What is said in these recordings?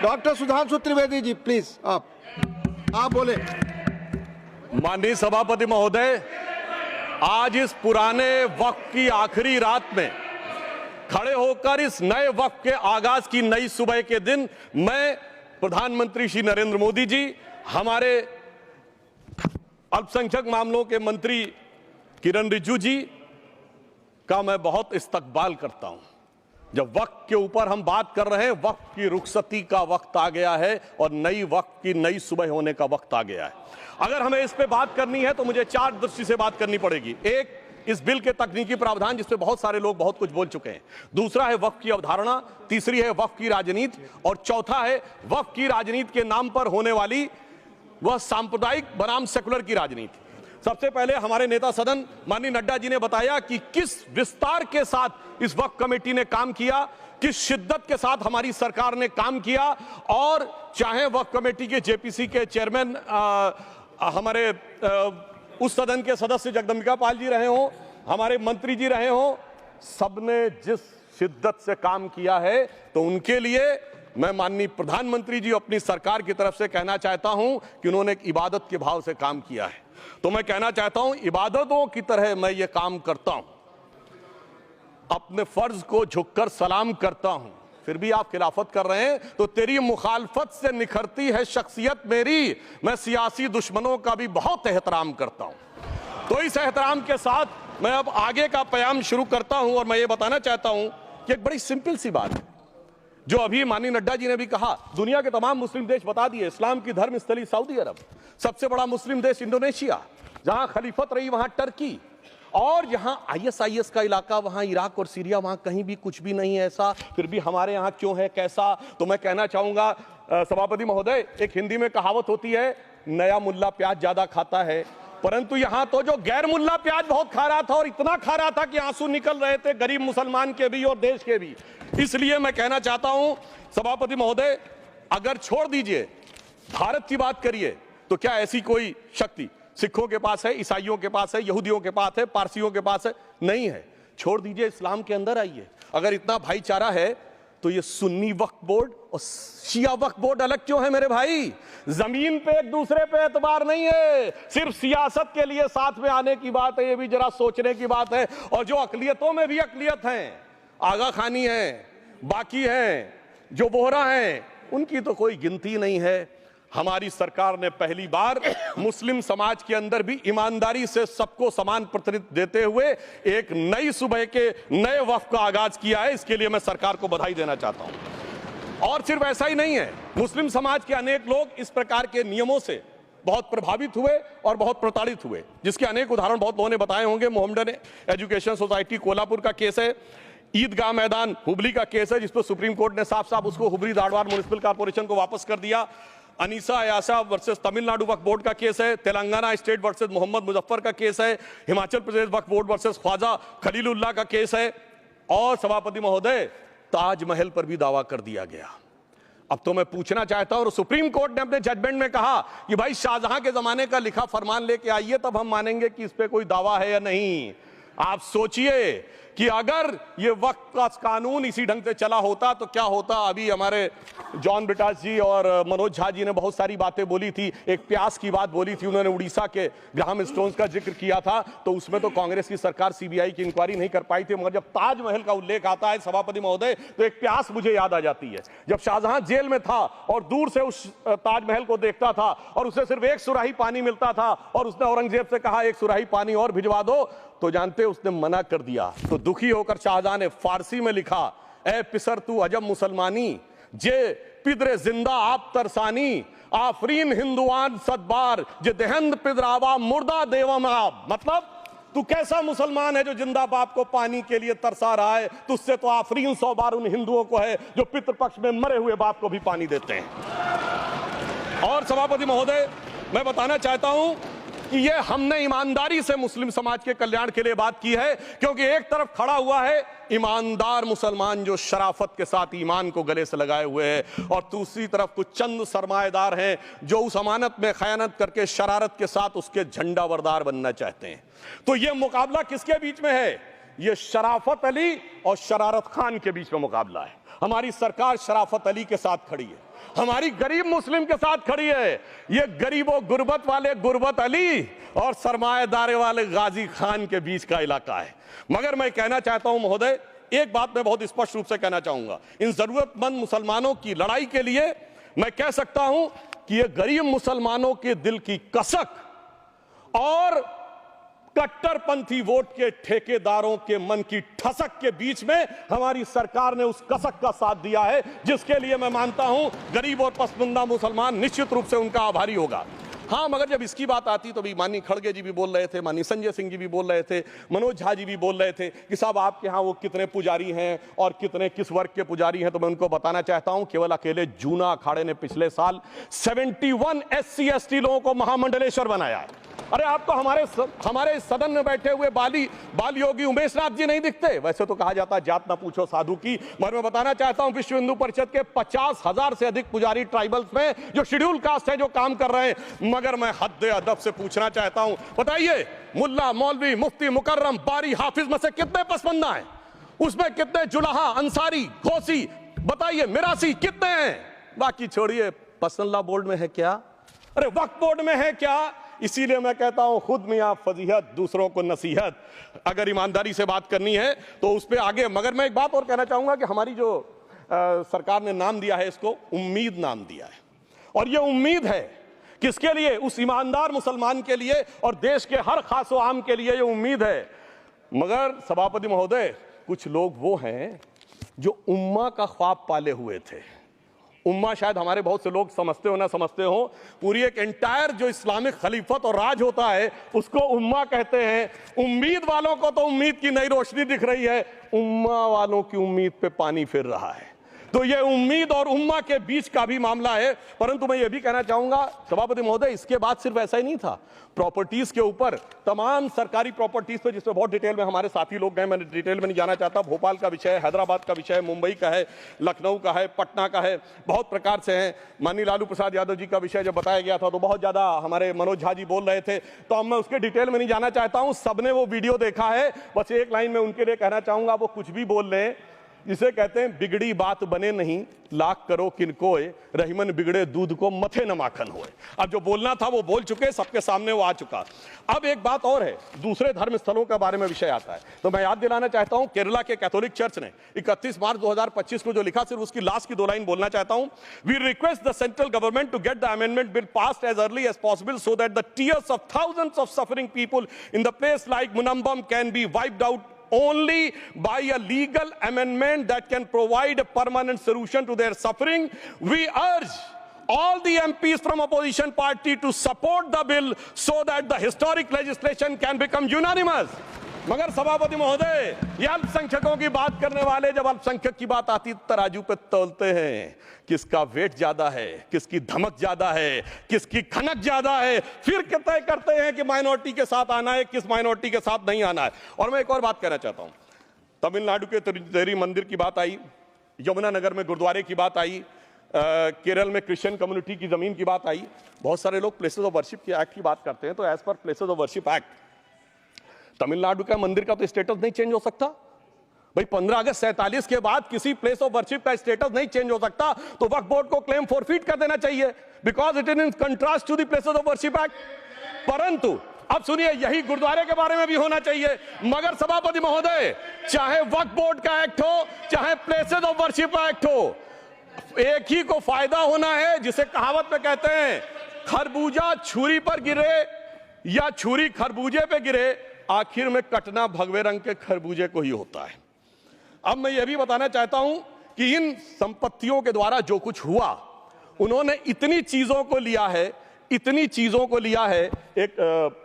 Doctor Sudhanshu Trivedi ji please आप बोले। माननीय सभापति महोदय, आज इस पुराने वक्त की आखिरी रात में खड़े होकर इस नए वक्त के आगाज की नई सुबह के दिन मैं प्रधानमंत्री श्री नरेंद्र मोदी जी, हमारे अल्पसंख्यक मामलों के मंत्री किरण रिजिजू जी का मैं बहुत इस्तकबाल करता हूं। जब वक्त के ऊपर हम बात कर रहे हैं, वक्त की रुखसती का वक्त आ गया है और नई वक्त की नई सुबह होने का वक्त आ गया है। अगर हमें इस पे बात करनी है तो मुझे चार दृष्टि से बात करनी पड़ेगी। एक, इस बिल के तकनीकी प्रावधान जिस पे बहुत सारे लोग बहुत कुछ बोल चुके हैं। दूसरा है वक्त की अवधारणा, तीसरी है वक्त की राजनीति और चौथा है वक्त की राजनीति के नाम पर होने वाली वह सांप्रदायिक बनाम सेकुलर की राजनीति। सबसे पहले हमारे नेता सदन माननीय नड्डा जी ने बताया कि किस विस्तार के साथ इस वक्त कमेटी ने काम किया, किस शिद्दत के साथ हमारी सरकार ने काम किया। और चाहे वक्त कमेटी के जेपीसी के चेयरमैन हमारे उस सदन के सदस्य जगदम्बिका पाल जी रहे हों, हमारे मंत्री जी रहे हों, सबने जिस शिद्दत से काम किया है, तो उनके लिए मैं माननीय प्रधानमंत्री जी अपनी सरकार की तरफ से कहना चाहता हूं कि उन्होंने एक इबादत के भाव से काम किया है। तो मैं कहना चाहता हूं, इबादतों की तरह मैं ये काम करता हूं, अपने फर्ज को झुककर सलाम करता हूं। फिर भी आप खिलाफत कर रहे हैं तो तेरी मुखालफत से निखरती है शख्सियत मेरी। मैं सियासी दुश्मनों का भी बहुत एहतराम करता हूं। तो इस एहतराम के साथ मैं अब आगे का बयान शुरू करता हूं और मैं ये बताना चाहता हूं कि एक बड़ी सिंपल सी बात है जो अभी माननीय नड्डा जी ने भी कहा। दुनिया के तमाम मुस्लिम देश बता दिए, इस्लाम की धर्म स्थली सऊदी अरब, सबसे बड़ा मुस्लिम देश इंडोनेशिया, जहां खलीफत रही वहां टर्की, और जहां आईएसआईएस का इलाका वहां इराक और सीरिया, वहां कहीं भी कुछ भी नहीं है ऐसा। फिर भी हमारे यहां क्यों है, कैसा? तो मैं कहना चाहूंगा सभापति महोदय, एक हिंदी में कहावत होती है, नया मुल्ला प्याज ज्यादा खाता है, परंतु यहां तो जो गैर मुल्ला प्याज बहुत खा रहा था और इतना खा रहा था कि आंसू निकल रहे थे गरीब मुसलमान के भी और देश के भी। इसलिए मैं कहना चाहता हूं सभापति महोदय, अगर छोड़ दीजिए भारत की बात करिए तो क्या ऐसी कोई शक्ति सिखों के पास है, ईसाइयों के पास है, यहूदियों के पास है, पारसियों के पास है? नहीं है। छोड़ दीजिए, इस्लाम के अंदर आइए। अगर इतना भाईचारा है तो ये सुन्नी वक्फ बोर्ड और शिया वक्फ बोर्ड अलग क्यों है मेरे भाई? जमीन पे एक दूसरे पे एतबार नहीं है, सिर्फ सियासत के लिए साथ में आने की बात है। ये भी जरा सोचने की बात है। और जो अकलियतों में भी अकलियत है, आगा खानी है, बाकी है, जो बोहरा है, उनकी तो कोई गिनती नहीं है। हमारी सरकार ने पहली बार मुस्लिम समाज के अंदर भी ईमानदारी से सबको समान प्रतिनिधित्व देते हुए एक नई सुबह के नए वक्त का आगाज किया है। इसके लिए मैं सरकार को बधाई देना चाहता हूं। और सिर्फ ऐसा ही नहीं है, मुस्लिम समाज के अनेक लोग इस प्रकार के नियमों से बहुत प्रभावित हुए और बहुत प्रताड़ित हुए, जिसके अनेक उदाहरण बहुत लोगों ने बताए होंगे। मोहम्मडन एजुकेशन सोसाइटी कोल्हापुर का केस है, ईदगाह मैदान हुबली का केस है जिस पर सुप्रीम कोर्ट ने साफ साफ उसको हुबली धारवाड़ म्युनिसिपल कॉर्पोरेशन को वापस कर दिया। अनीसा अयासा वर्सेस तमिलनाडु वक्फ बोर्ड का केस है, तेलंगाना स्टेट वर्सेस मोहम्मद मुजफ्फर का केस है, हिमाचल प्रदेश वक्फ बोर्ड वर्सेस ख्वाजा खलीलुल्लाह का केस है, और सभापति महोदय ताजमहल पर भी दावा कर दिया गया। अब तो मैं पूछना चाहता हूं, और सुप्रीम कोर्ट ने अपने जजमेंट में कहा कि भाई शाहजहां के जमाने का लिखा फरमान लेके आइए, तब हम मानेंगे कि इस पे कोई दावा है या नहीं। आप सोचिए कि अगर ये वक्त का कानून इसी ढंग से चला होता तो क्या होता। अभी हमारे जॉन ब्रिटास जी और मनोज झा जी ने बहुत सारी बातें बोली थी। एक प्यास की बात बोली थी उन्होंने, उड़ीसा के ग्राहम स्टोन्स का जिक्र किया था, तो उसमें तो कांग्रेस की सरकार सीबीआई की इंक्वायरी नहीं कर पाई थी। मगर जब ताजमहल का उल्लेख आता है सभापति महोदय, तो एक प्यास मुझे याद आ जाती है। जब शाहजहां जेल में था और दूर से उस ताजमहल को देखता था और उसे सिर्फ एक सुराही पानी मिलता था और उसने औरंगजेब से कहा एक सुराही पानी और भिजवा दो, तो जानते उसने मना कर दिया। तो दुखी होकर शाहजहां ने फारसी में लिखा, ए पिसर तू अजब मुसलमानी, जे पिदरे जिंदा आप तरसानी, आफरीन हिंदुआन सदबार, जे देहंद पिदरावा मुर्दा देवम आप। मतलब तू कैसा मुसलमान है जो जिंदा बाप को पानी के लिए तरसा रहा है? तुझसे तो आफरीन 100 बार उन हिंदुओं को है जो पितृपक्ष में मरे हुए बाप को भी पानी देते हैं। और सभापति महोदय, मैं बताना चाहता हूं कि ये हमने ईमानदारी से मुस्लिम समाज के कल्याण के लिए बात की है, क्योंकि एक तरफ खड़ा हुआ है ईमानदार मुसलमान जो शराफत के साथ ईमान को गले से लगाए हुए हैं, और दूसरी तरफ कुछ चंद सरमाएदार हैं जो उस अमानत में खयानत करके शरारत के साथ उसके झंडा बरदार बनना चाहते हैं। तो ये मुकाबला किसके बीच में है? ये शराफत अली और शरारत खान के बीच में मुकाबला है। हमारी सरकार शराफत अली के साथ खड़ी है, हमारी गरीब मुस्लिम के साथ खड़ी है। ये गरीबों गुर्बत वाले गुर्बत अली और सरमाएदारे वाले गाजी खान के बीच का इलाका है। मगर मैं कहना चाहता हूं महोदय, एक बात मैं बहुत स्पष्ट रूप से कहना चाहूंगा, इन जरूरतमंद मुसलमानों की लड़ाई के लिए मैं कह सकता हूं कि ये गरीब मुसलमानों के दिल की कसक और कट्टरपंथी वोट के ठेकेदारों के मन की ठसक के बीच में हमारी सरकार ने उस कसक का साथ दिया है, जिसके लिए मैं मानता हूं गरीब और पसमानदा मुसलमान निश्चित रूप से उनका आभारी होगा। हाँ, मगर जब इसकी बात आती तो भी माननीय खड़गे जी भी बोल रहे थे, माननीय संजय सिंह जी भी बोल रहे थे, मनोज झा जी भी बोल रहे थे कि साहब आपके यहाँ वो कितने पुजारी हैं और कितने किस वर्ग के पुजारी हैं। तो मैं उनको बताना चाहता हूं केवल अकेले जूना अखाड़े ने पिछले साल 71 SC ST लोगों को महामंडलेश्वर बनाया है। अरे आप तो हमारे सदन में बैठे हुए बाल योगी उमेश नाथ जी नहीं दिखते। वैसे तो कहा जाता है जात ना पूछो साधु की, मगर मैं बताना चाहता हूं विश्व हिंदू परिषद के 50,000 से अधिक पुजारी ट्राइबल्स में जो शेड्यूल कास्ट है जो काम कर रहे हैं। मगर मैं हद अदब से पूछना चाहता हूं, बताइए मुल्ला मौलवी मुफ्ती मुकर्रम बारी हाफिज में से कितने पसमंदा हैं? उसमें कितने जुलाहा अंसारी घोसी बताइए मिरासी कितने हैं? बाकी छोड़िए, पसंदला बोर्ड में है क्या? अरे वक्फ बोर्ड में है क्या? इसीलिए मैं कहता हूं खुद मियां फजीहत दूसरों को नसीहत। अगर ईमानदारी से बात करनी है तो उस पर आगे। मगर मैं एक बात और कहना चाहूंगा कि हमारी जो सरकार ने नाम दिया है, इसको उम्मीद नाम दिया है, और ये उम्मीद है किसके लिए? उस ईमानदार मुसलमान के लिए और देश के हर खास व आम के लिए ये उम्मीद है। मगर सभापति महोदय, कुछ लोग वो हैं जो उम्मा का ख्वाब पाले हुए थे। उम्मा शायद हमारे बहुत से लोग समझते हो ना समझते हो, पूरी एक एंटायर जो इस्लामिक खलीफत और राज होता है उसको उम्मा कहते हैं। उम्मीद वालों को तो उम्मीद की नई रोशनी दिख रही है, उम्मा वालों की उम्मीद पे पानी फिर रहा है। तो ये उम्मीद और उम्मा के बीच का भी मामला है। परंतु मैं ये भी कहना चाहूंगा सभापति महोदय, इसके बाद सिर्फ ऐसा ही नहीं था, प्रॉपर्टीज के ऊपर तमाम सरकारी प्रॉपर्टीज पे जिसमें बहुत डिटेल में हमारे साथी लोग गए, मैं डिटेल में नहीं जाना चाहता। भोपाल का विषय है, हैदराबाद का विषय है, मुंबई का है, लखनऊ का है, पटना का है, बहुत प्रकार से है। माननीय लालू प्रसाद यादव जी का विषय जब बताया गया था तो बहुत ज्यादा हमारे मनोज झा जी बोल रहे थे, तो अब मैं उसके डिटेल में नहीं जाना चाहता हूं। सबने वो वीडियो देखा है। बस एक लाइन में उनके लिए कहना चाहूंगा, वो कुछ भी बोल रहे हैं, जिसे कहते हैं बिगड़ी बात बने नहीं, लाख करो किनकोए, रहीमन बिगड़े दूध को मथे न माखन होए। अब जो बोलना था वो बोल चुके, सबके सामने वो आ चुका। अब एक बात और है, दूसरे धर्म स्थलों के बारे में विषय आता है, तो मैं याद दिलाना चाहता हूं केरला के कैथोलिक चर्च ने 31 मार्च 2025 को जो लिखा, सिर्फ उसकी लास्ट की 2 लाइन बोलना चाहता हूं। We request the central government to get the amendment bill passed as early as possible so that the tears of thousands of suffering people in the place like Munambam can be wiped out only by a legal amendment that can provide a permanent solution to their suffering. We urge all the MPs from opposition party to support the bill so that the historic legislation can become unanimous. मगर सभापति महोदय, ये अल्पसंख्यकों की बात करने वाले जब अल्पसंख्यक की बात आती तराजू पे तौलते हैं, किसका वेट ज्यादा है, किसकी धमक ज्यादा है, किसकी खनक ज्यादा है, फिर तय करते हैं कि माइनॉरिटी के साथ आना है, किस माइनॉरिटी के साथ नहीं आना है। और मैं एक और बात कहना चाहता हूं, तमिलनाडु के तिरुचेरी मंदिर की बात आई, यमुनानगर में गुरुद्वारे की बात आई, केरल में क्रिश्चियन कम्युनिटी की जमीन की बात आई। बहुत सारे लोग प्लेसेस ऑफ वर्शिप के एक्ट की बात करते हैं, तो as per places of worship act Tamil Nadu का मंदिर का तो स्टेटस नहीं चेंज हो सकता भाई। 15 अगस्त 47 के बाद किसी प्लेस ऑफ वर्शिप का स्टेटस नहीं चेंज हो सकता, तो वक्फ बोर्ड को क्लेम फॉरफीट कर देना चाहिए, because it is in contrast to the places of worship act. परंतु अब सुनिए, यही गुरुद्वारे के बारे में भी होना चाहिए। मगर सभापति महोदय, चाहे वक्फ बोर्ड का एक्ट हो, चाहे प्लेसेस ऑफ वर्शिप एक्ट हो, एक ही को फायदा होना है, जिसे कहावत में कहते हैं खरबूजा छुरी पर गिरे या छुरी खरबूजे पे गिरे, आखिर में कटना भगवे रंग के खरबूजे को ही होता है। अब मैं यह भी बताना चाहता हूं कि इन संपत्तियों के द्वारा जो कुछ हुआ, उन्होंने इतनी चीजों को लिया है, इतनी चीजों को लिया है। एक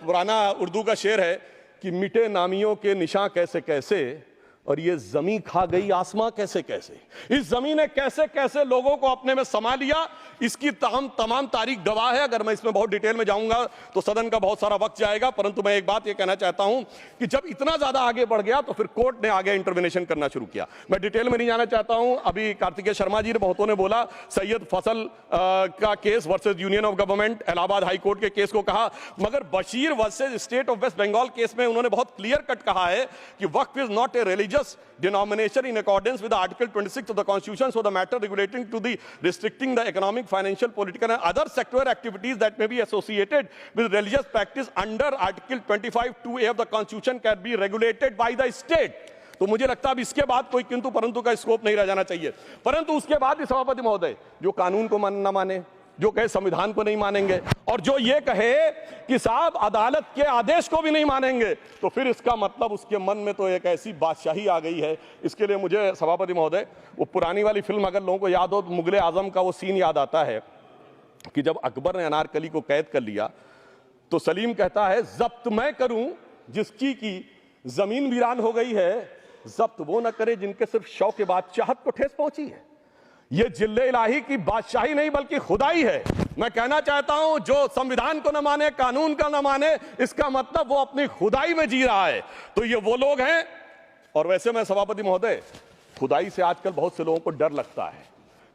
पुराना उर्दू का शेर है कि मिटे नामियों के निशान कैसे कैसे, और ये जमीन खा गई आसमां कैसे कैसे। इस जमीन ने कैसे कैसे लोगों को अपने में समा लिया, इसकी तमाम तारीख गवाह है। अगर मैं इसमें बहुत डिटेल में जाऊंगा तो सदन का बहुत सारा वक्त जाएगा, परंतु मैं एक बात ये कहना चाहता हूं कि जब इतना ज्यादा आगे बढ़ गया तो फिर कोर्ट ने आगे इंटरवेंशन करना शुरू किया। मैं डिटेल में नहीं जाना चाहता हूं। अभी कार्तिकेय शर्मा जी ने बहुतों ने बोला सैयद फसल का case versus union of government, Allahabad high court के केस को कहा, मगर Bashir versus state of West Bengal case में उन्होंने बहुत क्लियर कट कहा है कि waqf is not a religion religious denomination in accordance with Article 26 of the Constitution, so the matter regulating to the restricting the economic, financial, political and other sectoral activities that may be associated with religious practice under Article 25(2)(a) of the Constitution can be regulated by the state. तो मुझे लगता है अब इसके बाद कोई किंतु परंतु का स्कोप नहीं रह जाना चाहिए। परंतु उसके बाद भी सभापति महोदय जो कानून को न माने, जो कहे संविधान को नहीं मानेंगे और जो ये कहे कि साहब अदालत के आदेश को भी नहीं मानेंगे, तो फिर इसका मतलब उसके मन में तो एक ऐसी बादशाही आ गई है। इसके लिए मुझे सभापति महोदय वो पुरानी वाली फिल्म अगर लोगों को याद हो तो मुगले आजम का वो सीन याद आता है कि जब अकबर ने अनारकली को कैद कर लिया तो सलीम कहता है जब्त मैं करूं जिसकी की जमीन वीरान हो गई है, जब्त वो न करे जिनके सिर्फ शौक के बाद चाहत को ठेस पहुंची है। ये जिल्ले इलाही की बादशाही नहीं बल्कि खुदाई है। मैं कहना चाहता हूं जो संविधान को न माने, कानून का न माने, इसका मतलब वो अपनी खुदाई में जी रहा है। तो ये वो लोग हैं। और वैसे मैं सभापति महोदय खुदाई से आजकल बहुत से लोगों को डर लगता है,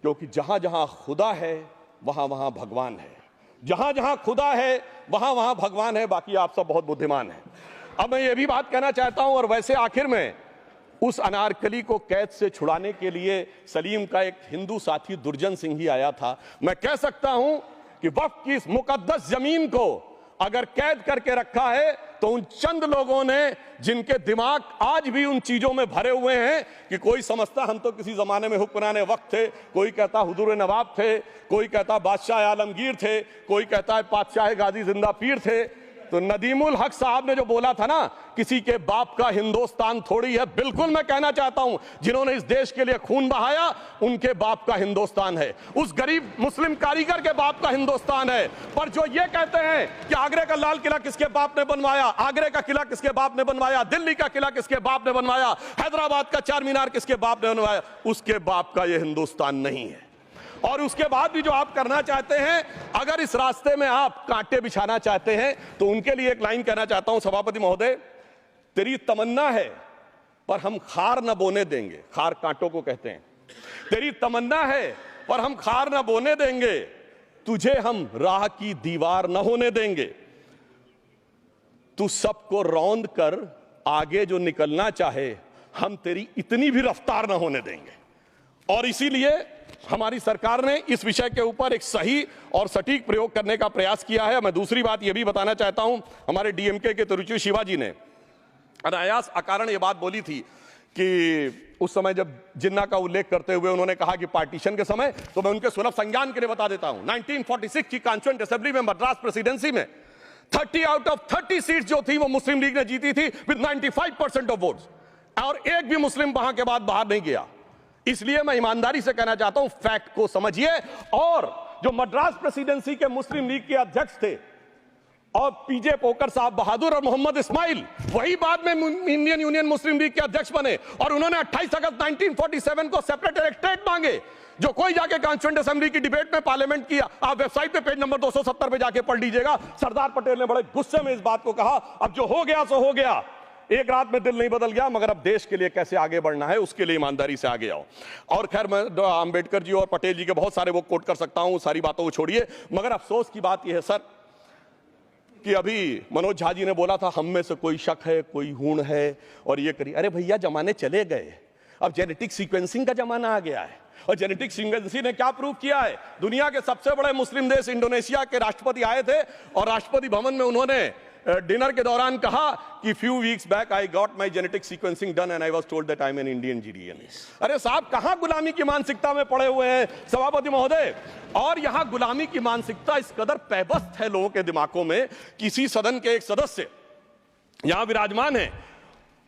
क्योंकि जहां जहां खुदा है वहां वहां भगवान है, जहां जहां खुदा है वहां वहां भगवान है। बाकी आप सब बहुत बुद्धिमान हैं। अब मैं ये भी बात कहना चाहता हूं, और वैसे आखिर में उस अनारकली को कैद से छुड़ाने के लिए सलीम का एक हिंदू साथी दुर्जन सिंह ही आया था। मैं कह सकता हूं कि वक्फ की इस मुकद्दस जमीन को अगर कैद करके रखा है तो उन चंद लोगों ने जिनके दिमाग आज भी उन चीजों में भरे हुए हैं कि कोई समझता हम तो किसी जमाने में हुक्मरान वक्त थे, कोई कहता हुजूर नवाब थे, कोई कहता बादशाह आलमगीर थे, कोई कहता है बादशाह गाजी जिंदा पीर थे। तो नदीमुल हक साहब ने जो बोला था ना, किसी के बाप का हिंदुस्तान थोड़ी है, बिल्कुल मैं कहना चाहता हूं जिन्होंने इस देश के लिए खून बहाया उनके बाप का हिंदुस्तान है, उस गरीब मुस्लिम कारीगर के बाप का हिंदुस्तान है। पर जो ये कहते हैं कि आगरे का लाल किला किसके बाप ने बनवाया, आगरे का किला किसके बाप ने बनवाया, दिल्ली का किला किसके बाप ने बनवाया, हैदराबाद का चार मीनार किसके बाप ने बनवाया, उसके बाप का यह हिंदुस्तान नहीं है। और उसके बाद भी जो आप करना चाहते हैं, अगर इस रास्ते में आप कांटे बिछाना चाहते हैं, तो उनके लिए एक लाइन कहना चाहता हूं सभापति महोदय, तेरी तमन्ना है पर हम खार न बोने देंगे, खार कांटों को कहते हैं, तेरी तमन्ना है पर हम खार न बोने देंगे, तुझे हम राह की दीवार न होने देंगे, तू सबको रौंद कर आगे जो निकलना चाहे हम तेरी इतनी भी रफ्तार न होने देंगे। और इसीलिए हमारी सरकार ने इस विषय के ऊपर एक सही और सटीक प्रयोग करने का प्रयास किया है। मैं दूसरी बात यह भी बताना चाहता हूं, हमारे डीएमके के तिरुचि शिवाजी ने अनायास अकारण यह बात बोली थी कि उस समय जब जिन्ना का उल्लेख करते हुए उन्होंने कहा कि पार्टीशन के समय, तो मैं उनके सुलभ संज्ञान के लिए बता देता हूं, 1946 की कॉन्स्टिट्यूएंट असेंबली में मद्रास प्रेसिडेंसी में 30 आउट ऑफ 30 सीट जो थी वो मुस्लिम लीग ने जीती थी विद 95% ऑफ वोट्स, और एक भी मुस्लिम वहां के बाद बाहर नहीं गया। इसलिए मैं ईमानदारी से कहना चाहता हूं, फैक्ट को समझिए। और जो मद्रास प्रेसिडेंसी के मुस्लिम लीग के अध्यक्ष थे और पीजे पोकर साहब बहादुर और मोहम्मद इस्माइल, वही बाद में इंडियन यूनियन मुस्लिम लीग के अध्यक्ष बने, और उन्होंने 28 अगस्त 1947 को सेपरेट इलेक्टेड मांगे, जो कोई जाके कॉन्स्टिट्यूएंट असेंबली की डिबेट में पार्लियामेंट किया, आप वेबसाइट पे पेज नंबर 270 पे जाके पढ़ लीजिएगा। सरदार पटेल ने बड़े गुस्से में इस बात को कहा, अब जो हो गया सो हो गया, एक रात में दिल नहीं बदल गया, मगर अब देश के लिए कैसे आगे बढ़ना है उसके लिए ईमानदारी से आगे आओ। और खैर मैं अंबेडकर जी और पटेल जी के बहुत सारे वो कोट कर सकता हूं, सारी बातों को छोड़िए, मगर अफसोस की बात यह है सर कि अभी मनोज झा जी ने बोला था हम में से कोई शक है, कोई हूण है और ये करिए। अरे भैया जमाने चले गए, अब जेनेटिक सीक्वेंसिंग का जमाना आ गया है, और जेनेटिक सीक्वेंसिंग ने क्या प्रूव किया है, दुनिया के सबसे बड़े मुस्लिम देश इंडोनेशिया के राष्ट्रपति आए थे और राष्ट्रपति भवन में उन्होंने डिनर के दौरान कहा कि few weeks back I got my genetic sequencing done and I was told that I am an Indian GDN. अरे साहब कहां गुलामी की मानसिकता में पड़े हुए हैं सभापति महोदय। और यहां गुलामी की मानसिकता इस कदर पैबस्त है लोगों के दिमागों में, किसी सदन के एक सदस्य यहां विराजमान है,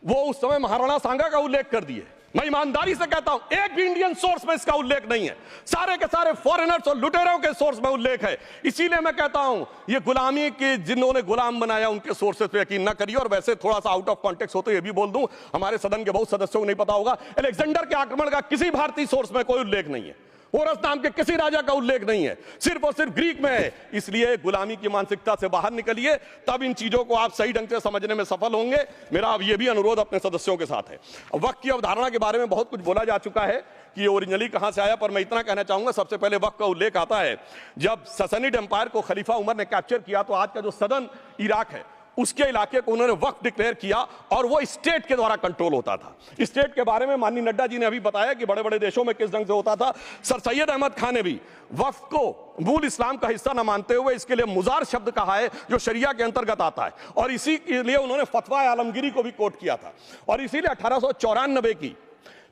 वो उस समय महाराणा सांगा का उल्लेख कर दिए। मैं ईमानदारी से कहता हूं एक भी इंडियन सोर्स में इसका उल्लेख नहीं है, सारे के सारे फॉरेनर्स और लुटेरों के सोर्स में उल्लेख है। इसीलिए मैं कहता हूं ये गुलामी के जिन्होंने गुलाम बनाया उनके सोर्सेस पे यकीन ना करिए। और वैसे थोड़ा सा आउट ऑफ कॉन्टेक्स्ट हो तो ये भी बोल दूं, हमारे सदन के बहुत सदस्यों को नहीं पता होगा, अलेक्जेंडर के आक्रमण का किसी भारतीय सोर्स में कोई उल्लेख नहीं है, होरस नाम के किसी राजा का उल्लेख नहीं है, सिर्फ और सिर्फ ग्रीक में है। इसलिए गुलामी की मानसिकता से बाहर निकलिए, तब इन चीजों को आप सही ढंग से समझने में सफल होंगे। मेरा अब यह भी अनुरोध अपने सदस्यों के साथ है। वक्त की अवधारणा के बारे में बहुत कुछ बोला जा चुका है कि ये ओरिजिनली कहां से आया, पर मैं इतना कहना चाहूंगा, सबसे पहले वक्त का उल्लेख आता है जब ससनिड एम्पायर को खलीफा उमर ने कैप्चर किया, तो आज का जो सदर्न इराक है उसके इलाके को उन्होंने वक्फ डिक्लेयर किया और वो स्टेट के द्वारा कंट्रोल होता था। स्टेट के बारे में माननीय नड्डा जी ने अभी बताया कि बड़े बड़े देशों में किस ढंग से होता था। सर सैयद अहमद खान ने भी वक्फ को मूल इस्लाम का हिस्सा न मानते हुए इसके लिए मुजार शब्द कहा है जो शरिया के अंतर्गत आता है, और इसी के लिए उन्होंने फतवा आलमगीरी को भी कोट किया था। और इसीलिए 1894 की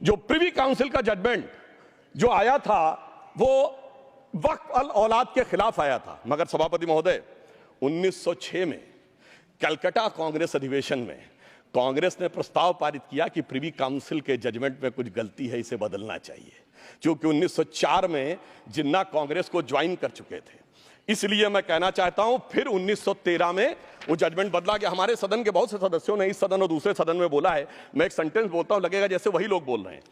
जो प्रिवी काउंसिल का जजमेंट जो आया था वो वक्फ अल औलाद के खिलाफ आया था। मगर सभापति महोदय 1906 में कलकत्ता कांग्रेस अधिवेशन में कांग्रेस ने प्रस्ताव पारित किया कि प्रिवी काउंसिल के जजमेंट में कुछ गलती है, इसे बदलना चाहिए। क्योंकि 1904 में जिन्ना कांग्रेस को ज्वाइन कर चुके थे, इसलिए मैं कहना चाहता हूं फिर 1913 में वो जजमेंट बदला गया। हमारे सदन के बहुत से सदस्यों ने इस सदन और दूसरे सदन में बोला है, मैं एक सेंटेंस बोलता हूं लगेगा जैसे वही लोग बोल रहे हैं।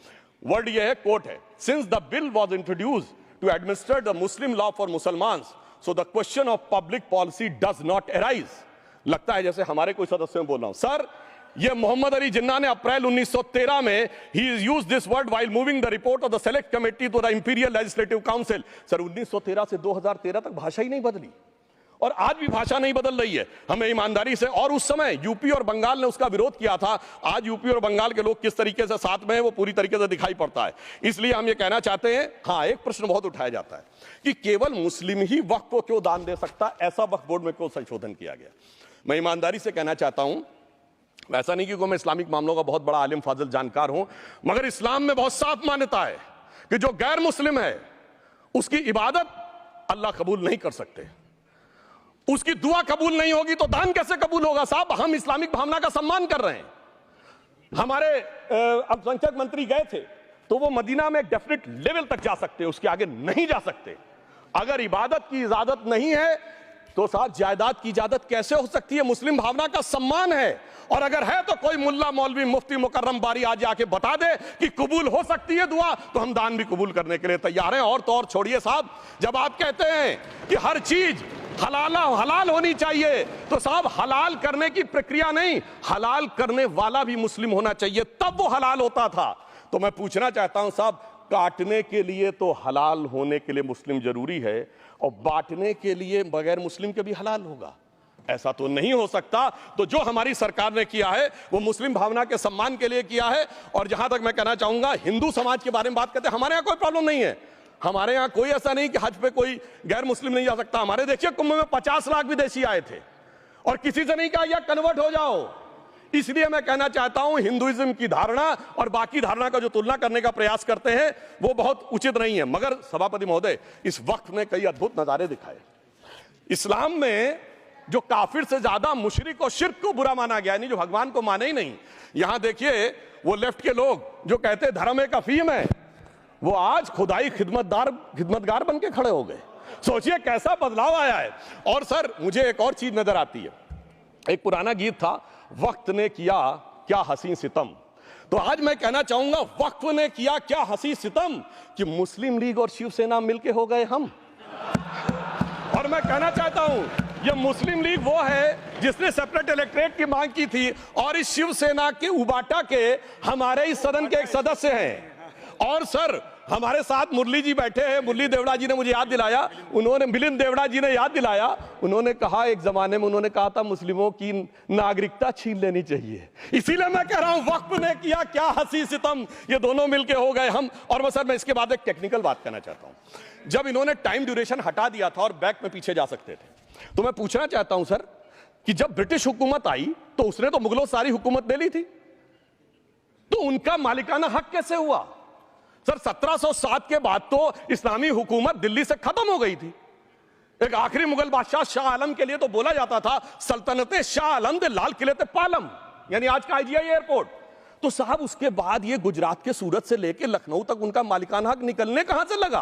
वर्ड ये है, कोट है, since the bill was introduced to administer the Muslim law for Musalmans so the question of public policy does not arise. लगता है जैसे हमारे कोई सदस्यों में बोल रहा हूं। सर ये मोहम्मद अली जिन्ना ने अप्रैल 1913 में ही used this word while moving the report of the select committee to the imperial legislative council. Sir 1913 से 2013 तक भाषा ही नहीं बदली और आज भी भाषा नहीं बदल रही है। हमें ईमानदारी से, और उस समय यूपी और बंगाल ने उसका विरोध किया था, आज यूपी और बंगाल के लोग किस तरीके से साथ में है वो पूरी तरीके से दिखाई पड़ता है। इसलिए हम ये कहना चाहते हैं, हाँ एक प्रश्न बहुत उठाया जाता है कि केवल मुस्लिम ही वक्फ को क्यों दान दे सकता, ऐसा वक्फ बोर्ड में क्यों संशोधन किया गया। मैं ईमानदारी से कहना चाहता हूं, ऐसा नहीं कि मैं इस्लामिक मामलों का बहुत बड़ा आलिम फाजिल जानकार हूं, मगर इस्लाम में बहुत साफ मान्यता है कि जो गैर मुस्लिम है उसकी इबादत अल्लाह कबूल नहीं कर सकते, उसकी दुआ कबूल नहीं होगी तो दान कैसे कबूल होगा। साहब हम इस्लामिक भावना का सम्मान कर रहे हैं। हमारे अल्पसंख्यक मंत्री गए थे तो वो मदीना में एक डेफिनेट लेवल तक जा सकते हैं, उसके आगे नहीं जा सकते। अगर इबादत की इजाजत नहीं है तो साथ जायदाद की इजाजत कैसे हो सकती है। मुस्लिम भावना का सम्मान है, और अगर है तो कोई मुल्ला मौलवी मुफ्ती मुकर्रम बारी आज आके बता दे कि कबूल हो सकती है दुआ, तो हम दान भी कबूल करने के लिए तैयार हैं। और तो और छोड़िए साहब, जब आप कहते हैं कि हर चीज हलाल होनी चाहिए, तो साहब हलाल करने की प्रक्रिया नहीं, हलाल करने वाला भी मुस्लिम होना चाहिए, तब वो हलाल होता था। तो मैं पूछना चाहता हूं साहब, काटने के लिए तो हलाल होने के लिए मुस्लिम जरूरी है और बांटने के लिए बगैर मुस्लिम के भी हलाल होगा, ऐसा तो नहीं हो सकता। तो जो हमारी सरकार ने किया है वो मुस्लिम भावना के सम्मान के लिए किया है। और जहां तक मैं कहना चाहूंगा, हिंदू समाज के बारे में बात करते हैं, हमारे यहां कोई प्रॉब्लम नहीं है। हमारे यहां कोई ऐसा नहीं कि हज पे कोई गैर मुस्लिम नहीं जा सकता। हमारे देखिए कुंभ में 50 लाख विदेशी आए थे और किसी से नहीं कहा या कन्वर्ट हो जाओ। इसलिए मैं कहना चाहता हूं, हिंदुइज्म की धारणा और बाकी धारणा का जो तुलना करने का प्रयास करते हैं वो बहुत उचित नहीं है। मगर सभापति महोदय, इस वक्त ने कई अद्भुत नजारे दिखाए। इस्लाम में जो काफिर से ज्यादा मुशरिक और शिर्क को बुरा माना गया, नहीं जो भगवान को माने ही नहीं। यहां देखिए वो लेफ्ट के लोग जो कहते हैं धर्म एक अफीम है, वो आज खुदाई खिदमतगार बन के खड़े हो गए। सोचिए कैसा बदलाव आया है। और सर मुझे एक और चीज नजर आती है, एक पुराना गीत था, वक्त ने किया क्या हसी सितम। तो आज मैं कहना चाहूंगा, वक्त ने किया क्या हसी सितम कि मुस्लिम लीग और शिवसेना मिलके हो गए हम। और मैं कहना चाहता हूं, ये मुस्लिम लीग वो है जिसने सेपरेट इलेक्टोरेट की मांग की थी, और इस शिवसेना के उबाटा के हमारे इस सदन के एक सदस्य हैं। और सर हमारे साथ मुरली जी बैठे हैं, मुरली देवड़ा जी ने मुझे याद दिलाया, उन्होंने मिलिंद देवड़ा जी ने याद दिलाया, उन्होंने कहा एक जमाने में उन्होंने कहा था मुस्लिमों की नागरिकता छीन लेनी चाहिए। इसीलिए मैं कह रहा हूं, वक्त ने किया क्या हसी सितम, ये दोनों मिलके हो गए हम। और सर मैं इसके बाद एक टेक्निकल बात करना चाहता हूं। जब इन्होंने टाइम ड्यूरेशन हटा दिया था और बैक में पीछे जा सकते थे, तो मैं पूछना चाहता हूं सर कि जब ब्रिटिश हुकूमत आई तो उसने तो मुगलों सारी हुकूमत ले ली थी, तो उनका मालिकाना हक कैसे हुआ। सर 1707 के बाद तो इस्लामी हुकूमत दिल्ली से खत्म हो गई थी। एक आखिरी मुगल बादशाह शाह आलम के लिए तो बोला जाता था सल्तनते शाह आलम दे लाल किले ते पालम, यानी आज का IGI एयरपोर्ट। तो साहब उसके बाद ये गुजरात के सूरत से लेकर लखनऊ तक उनका मालिकाना हक निकलने कहां से लगा।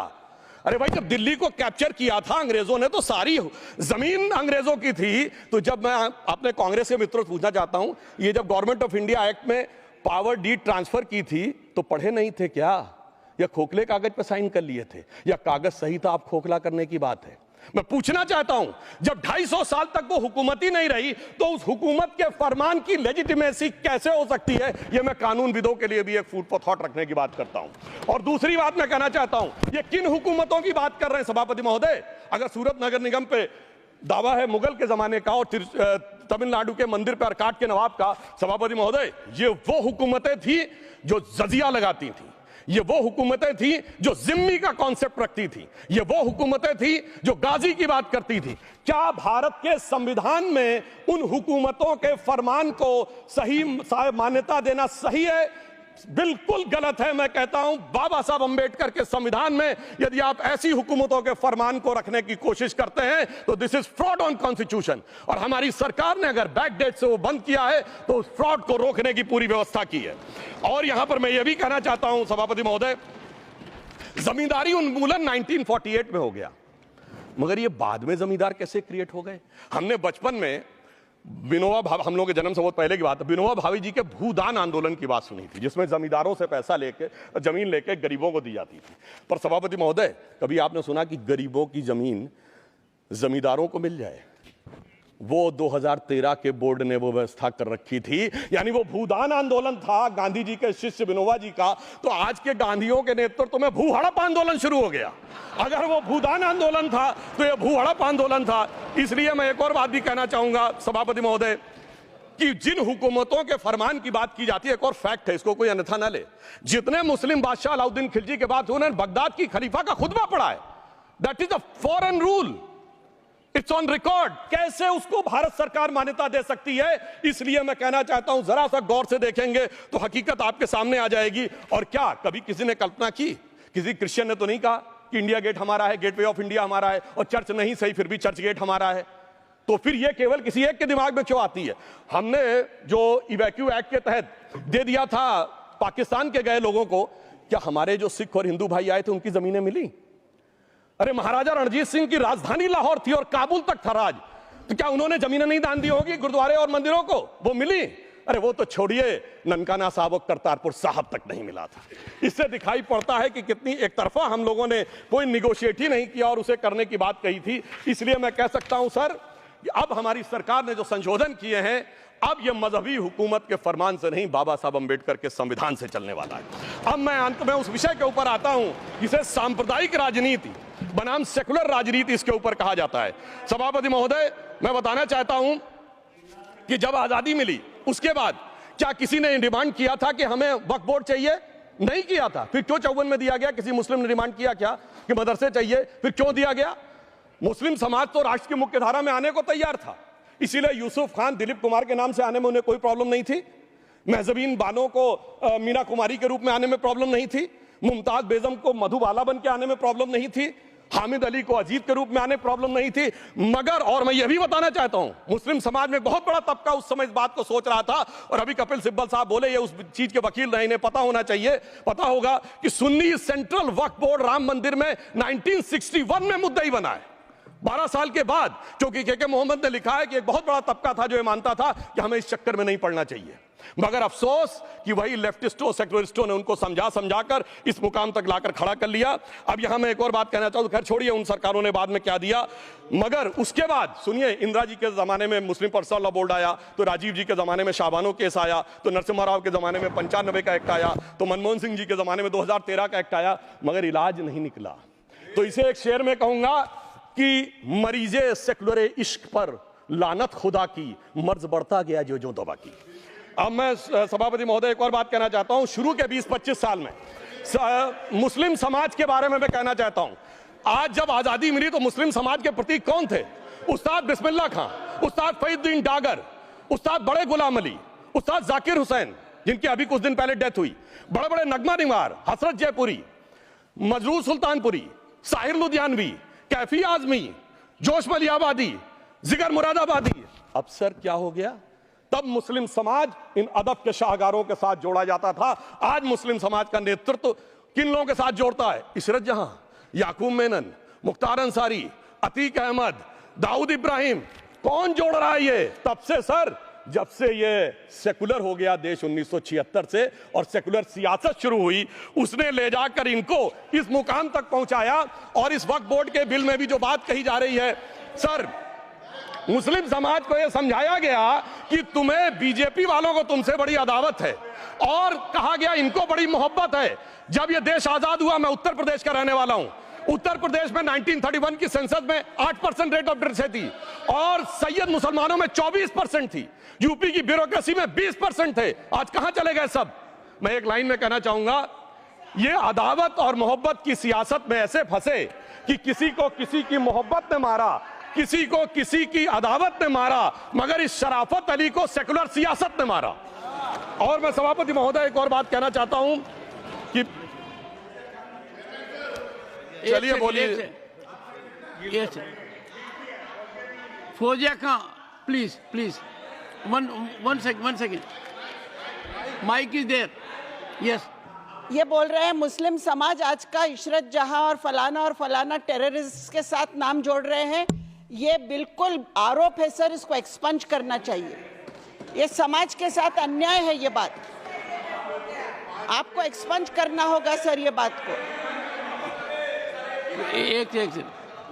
अरे भाई जब दिल्ली को कैप्चर किया था अंग्रेजों ने तो सारी जमीन अंग्रेजों की थी। तो जब मैं अपने कांग्रेस के मित्रों से पूछना चाहता हूं, ये जब गवर्नमेंट ऑफ इंडिया एक्ट में पावर डीड ट्रांसफर की थी तो पढ़े नहीं थे क्या, या खोखले कागज पर साइन कर लिए थे, या कागज सही था आप खोखला करने की बात है। मैं पूछना चाहता हूं, जब 250 साल तक वो हुकूमत ही नहीं रही तो उस हुकूमत के फरमान की लेजिटिमेसी कैसे हो सकती है। ये मैं कानून विदों के लिए भी एक फूड फॉर थॉट रखने की बात करता हूं। और दूसरी बात मैं कहना चाहता हूं, ये किन हुकूमतों की बात कर रहे हैं सभापति महोदय। अगर सूरत नगर निगम पे दावा है मुगल के जमाने का और तमिलनाडु के मंदिर पर अरकाट के नवाब का। सभापति महोदय, ये वो हुकूमतें थी जो जजिया लगाती थी, ये वो हुकूमतें थी जो जिम्मी का कॉन्सेप्ट रखती थी, ये वो हुकूमतें थी जो गाजी की बात करती थी। क्या भारत के संविधान में उन हुकूमतों के फरमान को सही मान्यता देना सही है? बिल्कुल गलत है। मैं कहता हूं बाबा साहब अंबेडकर के संविधान में यदि आप ऐसी हुकूमतों के फरमान को रखने की कोशिश करते हैं तो this is fraud on constitution. और हमारी सरकार ने अगर बैकडेट से वो बंद किया है तो उस फ्रॉड को रोकने की पूरी व्यवस्था की है। और यहां पर मैं ये भी कहना चाहता हूं सभापति महोदय, जमींदारी उन्मूलन 1948 में हो गया, मगर ये बाद में जमींदार कैसे क्रिएट हो गए? हमने बचपन में विनोबा भावे, हम लोगों के जन्म से बहुत पहले की बात है, विनोबा भावे जी के भूदान आंदोलन की बात सुनी थी, जिसमें जमींदारों से पैसा लेके जमीन लेके गरीबों को दी जाती थी। पर सभापति महोदय, कभी आपने सुना कि गरीबों की जमीन जमींदारों को मिल जाए? वो 2013 के बोर्ड ने वो व्यवस्था कर रखी थी। यानी वो भूदान आंदोलन था गांधी जी के शिष्य विनोबा जी का, तो आज के गांधियों के नेतृत्व में भू हड़प आंदोलन शुरू हो गया। अगर वो भूदान आंदोलन था तो ये भू हड़प आंदोलन था। इसलिए मैं एक और बात भी कहना चाहूंगा सभापति महोदय कि जिन हुकूमतों के फरमान की बात की जाती है, एक और फैक्ट है, इसको कोई अन्यथा ना ले, जितने मुस्लिम बादशाह अलाउद्दीन खिलजी के बाद उन्होंने बगदाद की खलीफा का खुतबा पढ़ा है। That is a foreign rule, it's on record. कैसे उसको भारत सरकार मान्यता दे सकती है? इसलिए मैं कहना चाहता हूं जरा सा गौर से देखेंगे तो हकीकत आपके सामने आ जाएगी। और क्या कभी किसी ने कल्पना की, किसी क्रिश्चियन ने तो नहीं कहा कि इंडिया गेट हमारा है, गेटवे ऑफ इंडिया हमारा है, और चर्च नहीं सही फिर भी चर्च गेट हमारा है? तो फिर यह केवल किसी एक के दिमाग में क्यों आती है? हमने जो इवैक्यू एक्ट के तहत दे दिया था पाकिस्तान के गए लोगों को, क्या हमारे जो सिख और हिंदू भाई आए थे उनकी जमीनें मिली? अरे महाराजा रणजीत सिंह की राजधानी लाहौर थी और काबुल तक था राज, तो क्या उन्होंने जमीनें नहीं दान दी होगी गुरुद्वारे और मंदिरों को? वो मिली। अरे वो तो छोड़िए, ननकाना साहब और करतारपुर साहब तक नहीं मिला था। इससे दिखाई पड़ता है कि कितनी एक तरफा हम लोगों ने कोई निगोशिएट ही नहीं किया और उसे करने की बात कही थी। इसलिए मैं कह सकता हूं सर कि अब हमारी सरकार ने जो संशोधन किए हैं, अब यह मजहबी हुकूमत के फरमान से नहीं, बाबा साहब अंबेडकर के संविधान से चलने वाला है। अब मैं अंत में उस विषय के ऊपर आता हूं जिसे सांप्रदायिक राजनीति बनाम सेकुलर राजनीति इसके ऊपर कहा जाता है। सभापति महोदय, मैं बताना चाहता हूं कि जब आजादी मिली उसके बाद क्या किसी ने डिमांड किया था कि हमें वक्फ बोर्ड चाहिए? नहीं किया था। फिर क्यों 54 में दिया गया? किसी मुस्लिम ने डिमांड किया क्या कि मदरसे चाहिए? फिर क्यों दिया गया? मुस्लिम समाज तो राष्ट्र की मुख्य धारा में आने को तैयार था, इसीलिए यूसुफ खान, दिलीप कुमार के नाम से आने में उन्हें कोई प्रॉब्लम नहीं थी। महजबीन बानो को मीना कुमारी के रूप में आने में प्रॉब्लम नहीं थी। मुमताज बेगम को मधुबाला बन के आने में प्रॉब्लम नहीं थी। हामिद अली को अजीत के रूप में आने प्रॉब्लम नहीं थी। मगर और मैं यह भी बताना चाहता हूं, मुस्लिम समाज में बहुत बड़ा तबका उस समय इस बात को सोच रहा था, और अभी कपिल सिब्बल साहब बोले, ये उस चीज के वकील नहीं, इन्हें पता होना चाहिए, पता होगा कि सुन्नी सेंट्रल वक्फ बोर्ड राम मंदिर में 1961 में मुद्दई बना है, 12 साल के बाद। क्योंकि के मोहम्मद ने लिखा है कि एक बहुत बड़ा तबका था जो ये मानता था कि हमें इस चक्कर में नहीं पड़ना चाहिए। मगर अफसोस कि वही लेफ्टिस्टों, सेकुलरिस्टों ने उनको समझाकर इस मुकाम तक लाकर खड़ा कर लिया। अब यहां मैं एक और बात कहना चाहूं, खैर छोड़िए उन सरकारों ने बाद में क्या दिया, मगर उसके बाद सुनिए, इंदिरा जी के जमाने में मुस्लिम पर्सनल लॉ बोर्ड आया, तो राजीव जी के जमाने में शाहबानो केस आया, तो नरसिम्हा राव के जमाने में 95 का एक्ट आया, तो मनमोहन सिंह जी के जमाने में 2013 का एक्ट आया, मगर इलाज नहीं निकला। तो इसे एक शेर में कहूंगा कि मरीजे सेकुलर इश्क पर लानत खुदा की, मर्ज बढ़ता गया जो जो दबा की। अब मैं सभापति महोदय एक और बात कहना चाहता हूं, शुरू के 20-25 साल में मुस्लिम समाज के बारे में मैं कहना चाहता हूं। आज जब आजादी मिली तो मुस्लिम समाज के प्रतीक कौन थे? उस्ताद बिस्मिल्लाह खां, उस्ताद फरीदुद्दीन डागर, उस्ताद बड़े गुलाम अली, उस्ताद जाकिर हुसैन, जिनकी अभी कुछ दिन पहले डेथ हुई, बड़े बड़े नगमा निगार, हसरत जयपुरी, मजरूर सुल्तानपुरी, साहिर लुधियानवी, कैफी आजमी, जोश मलियाबादी, जिगर मुरादाबादी। अब सर क्या हो गया? तब मुस्लिम समाज इन अदब के शाहकारों के साथ जोड़ा जाता था। आज मुस्लिम समाज का नेतृत्व किन लोगों के साथ जोड़ता है? इशरत जहां, याकूब मेनन, मुख्तार अंसारी, अतीक अहमद, दाऊद इब्राहिम। कौन जोड़ रहा है ये? तब से सर, जब से ये सेकुलर हो गया देश 1976 से और सेकुलर सियासत शुरू हुई, उसने ले जाकर इनको इस मुकाम तक पहुंचाया। और इस वक्फ बोर्ड के बिल में भी जो बात कही जा रही है सर, मुस्लिम समाज को यह समझाया गया कि तुम्हें बीजेपी वालों को तुमसे बड़ी अदावत है, और कहा गया इनको बड़ी मोहब्बत है। जब यह देश आजाद हुआ, मैं उत्तर प्रदेश का रहने वाला हूं, उत्तर प्रदेश में 1931 की सेंसस में 8% रेट ऑफ डेथ थी और सैयद मुसलमानों में 24% थी। यूपी की ब्यूरोक्रेसी में 20% थे। आज कहां चले गए सब? मैं एक लाइन में कहना चाहूंगा, ये अदावत और मोहब्बत की सियासत में ऐसे फंसे कि किसी को किसी की मोहब्बत ने मारा, किसी को किसी की अदावत ने मारा, मगर इस शराफत अली को सेकुलर सियासत ने मारा। और मैं सभापति महोदय एक और बात कहना चाहता हूं कि चलिए बोलिए। Fauzia Khan, please one second, mike is there. Yes, ये बोल रहे हैं मुस्लिम समाज आज का इशरत जहां और फलाना टेररिस्ट के साथ नाम जोड़ रहे हैं। ये बिल्कुल आरोप है सर, इसको एक्सपंज करना चाहिए। ये समाज के साथ अन्याय है। ये बात आपको एक्सपंज करना होगा सर, ये बात को। एक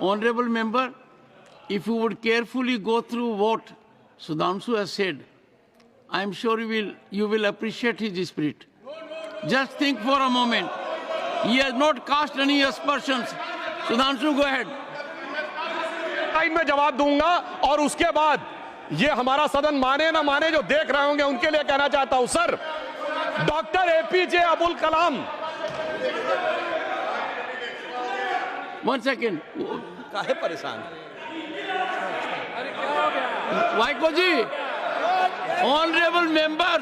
honourable member, if you would carefully go through what Sudhanshu has said, I am sure you will appreciate his spirit. Just think for a moment. He has not cast any aspersions. Sudhanshu, go ahead. Time में जवाब दूंगा और उसके बाद ये हमारा सदन माने ना माने जो देख रहे होंगे उनके लिए कहना चाहता हूं, sir doctor APJ Abdul Kalam. One second. काहे परेशान? Vaiko ji, honorable member,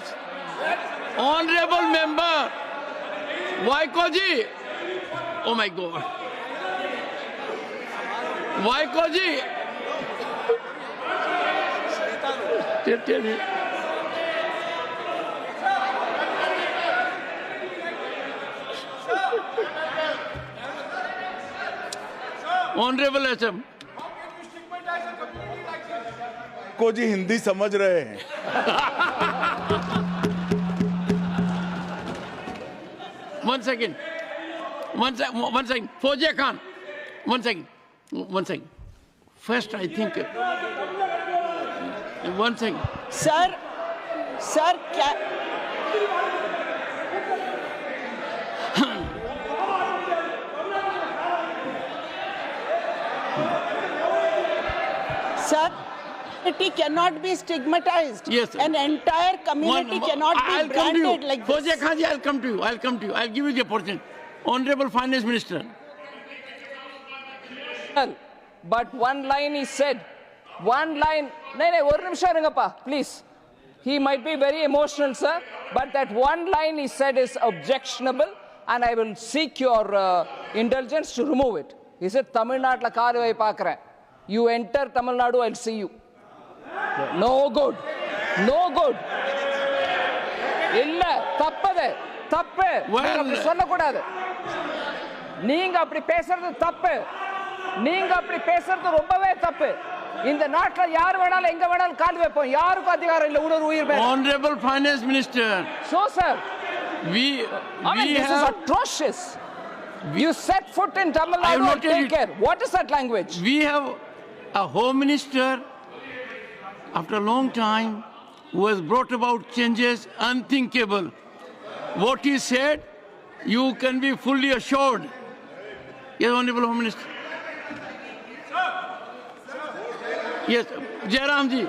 Vaiko ji, oh my God, Vaiko ji, tell me. Honorable SM, को जी हिंदी समझ रहे हैं। One second. Fauziya Khan, one second. First, I think. One second. Sir क्या Sir, community cannot be stigmatized. Yes. An entire community cannot be branded like this. Fauziya Khan ji, I'll come to you. I'll give you the opportunity. Honorable Finance Minister. But one line he said. One line. No, one nimisham irungappa, please. He might be very emotional, sir. But that one line he said is objectionable, and I will seek your indulgence to remove it. He said, Tamil Nadu la karu vai paakren. You enter Tamil Nadu, I'll see you. No good. No good. இல்ல தப்பது தப்பு. நீங்க அப்படி சொல்லக்கூடாது. நீங்க அப்படி பேசுறது தப்பு. நீங்க அப்படி பேசுறது ரொம்பவே தப்பு. இந்த நாட்டுல யார் வேணாலும் எங்க வேணாலும் கால் வைப்போம். யாருக்கும் அதிகாரம் இல்ல ஒரு உயிர் மேல. Honorable Finance Minister. So sir, this is atrocious. You set foot in Tamil Nadu, take care. What is that language? We have a Home Minister after a long time who has brought about changes unthinkable. What he said, you can be fully assured. Yes, Honorable Home Minister. Yes, Jairam ji.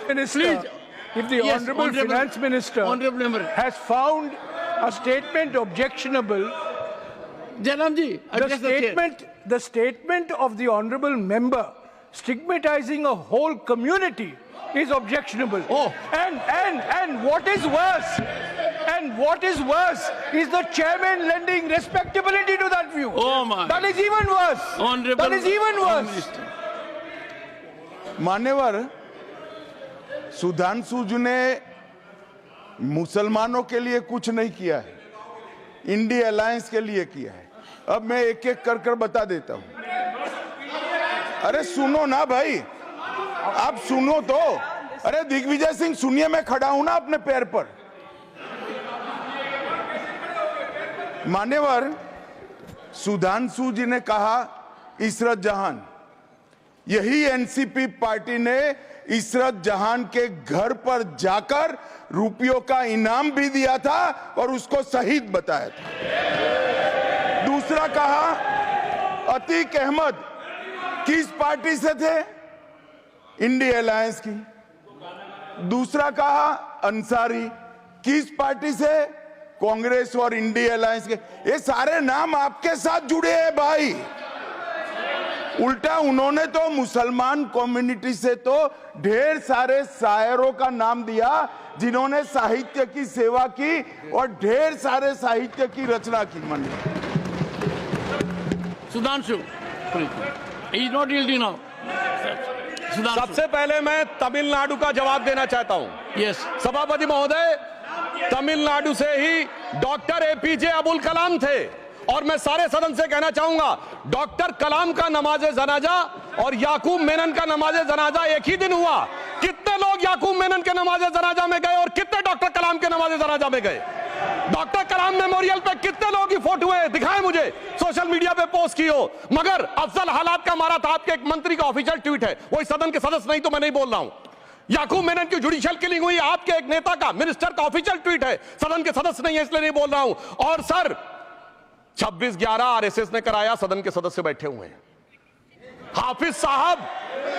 Minister, Please. if the Yes, Honorable Finance Minister Honorable Member. has found a statement objectionable, Jairam ji, address the chair. the statement of the Honorable Member stigmatizing a whole community is objectionable. Oh. And what is worse is the chairman lending respectability to that view. Oh my. That is even worse. Honorable That is even Home worse. Minister. मान्यवर, सुधांशु जी ने मुसलमानों के लिए कुछ नहीं किया है, India alliance के लिए किया है। अब मैं एक एक कर बता देता हूं। अरे सुनो ना भाई, आप सुनो तो। अरे दिग्विजय सिंह सुनिए, मैं खड़ा हूं ना अपने पैर पर। मान्यवर, सुधांशु जी ने कहा इशरत जहान, यही एनसीपी पार्टी ने इशरत जहान के घर पर जाकर रुपयों का इनाम भी दिया था और उसको शहीद बताया था। दूसरा कहा अतीक अहमद किस पार्टी से थे? इंडिया अलायंस की। दूसरा कहा अंसारी किस पार्टी से? कांग्रेस और इंडिया अलायंस के। ये सारे नाम आपके साथ जुड़े हैं भाई। उल्टा उन्होंने तो मुसलमान कम्युनिटी से तो ढेर सारे शायरों का नाम दिया जिन्होंने साहित्य की सेवा की और ढेर सारे साहित्य की रचना की। मन Sudhanshu, please. He is not yielding now. Sudhanshu. सबसे पहले मैं तमिलनाडु का जवाब देना चाहता हूं। Yes. सभापति महोदय, तमिलनाडु से ही डॉक्टर एपीजे अबुल कलाम थे और मैं सारे सदन से कहना चाहूंगा डॉक्टर कलाम का नमाज जनाजा और याकूब मेनन का नमाज जनाजा एक ही दिन हुआ। कितने लोग याकूब मेनन के नमाज जनाजा में गए और कितने डॉक्टर कलाम के नमाज जनाजा में गए? डॉक्टर कलाम मेमोरियल पे कितने लोगों की फोटो है? दिखाएं मुझे, सोशल मीडिया पे पोस्ट की हो। मगर अफजल हालात का मारा था आपके एक मंत्री का ऑफिशियल ट्वीट है, वो इस सदन के सदस्य नहीं तो मैं नहीं बोल रहा हूं। याकूब मेनन की जुडिशियल किलिंग हुई आपके एक नेता का, मिनिस्टर का ऑफिशियल ट्वीट है, सदन के सदस्य नहीं है इसलिए नहीं बोल रहा हूं। और सर 26/11 आरएसएस ने कराया, सदन के सदस्य बैठे हुए हैं। हाफिज साहब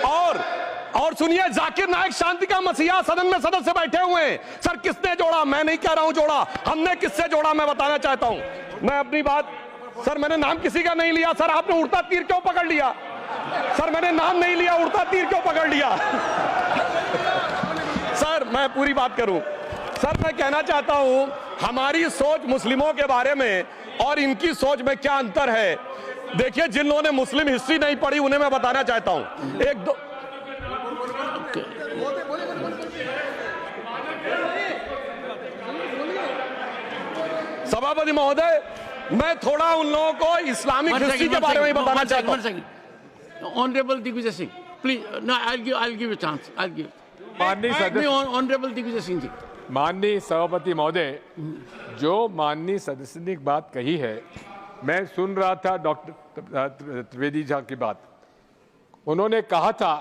और सुनिए जाकिर नाइक शांति का मसीहा सदन में सदस्य बैठे हुए हैं। सर किसने जोड़ा? मैं नहीं कह रहा हूं जोड़ा, हमने किससे जोड़ा मैं बताना चाहता हूं। मैं अपनी बात, सर मैंने नाम किसी का नहीं लिया। सर आपने उड़ता तीर क्यों पकड़ लिया? सर मैंने नाम नहीं लिया, उड़ता तीर क्यों पकड़ लिया? सर मैं पूरी बात करूं। सर मैं कहना चाहता हूं हमारी सोच मुस्लिमों के बारे में और इनकी सोच में क्या अंतर है। देखिए जिन लोगों ने मुस्लिम हिस्ट्री नहीं पढ़ी उन्हें मैं बताना चाहता हूं। एक दो सभापति महोदय, मैं थोड़ा उन लोगों को इस्लामिक हिस्ट्री के बारे में बताना चाहता हूं। Honorable Digvijay Singh, please. No, I'll give a chance. I'll give. माननीय सदस्य, Honorable Digvijay Singh जी। माननीय सभापति महोदय, जो माननीय सदस्य ने एक बात कही है, मैं सुन रहा था डॉक्टर त्रिवेदी जी की बात। उन्होंने कहा था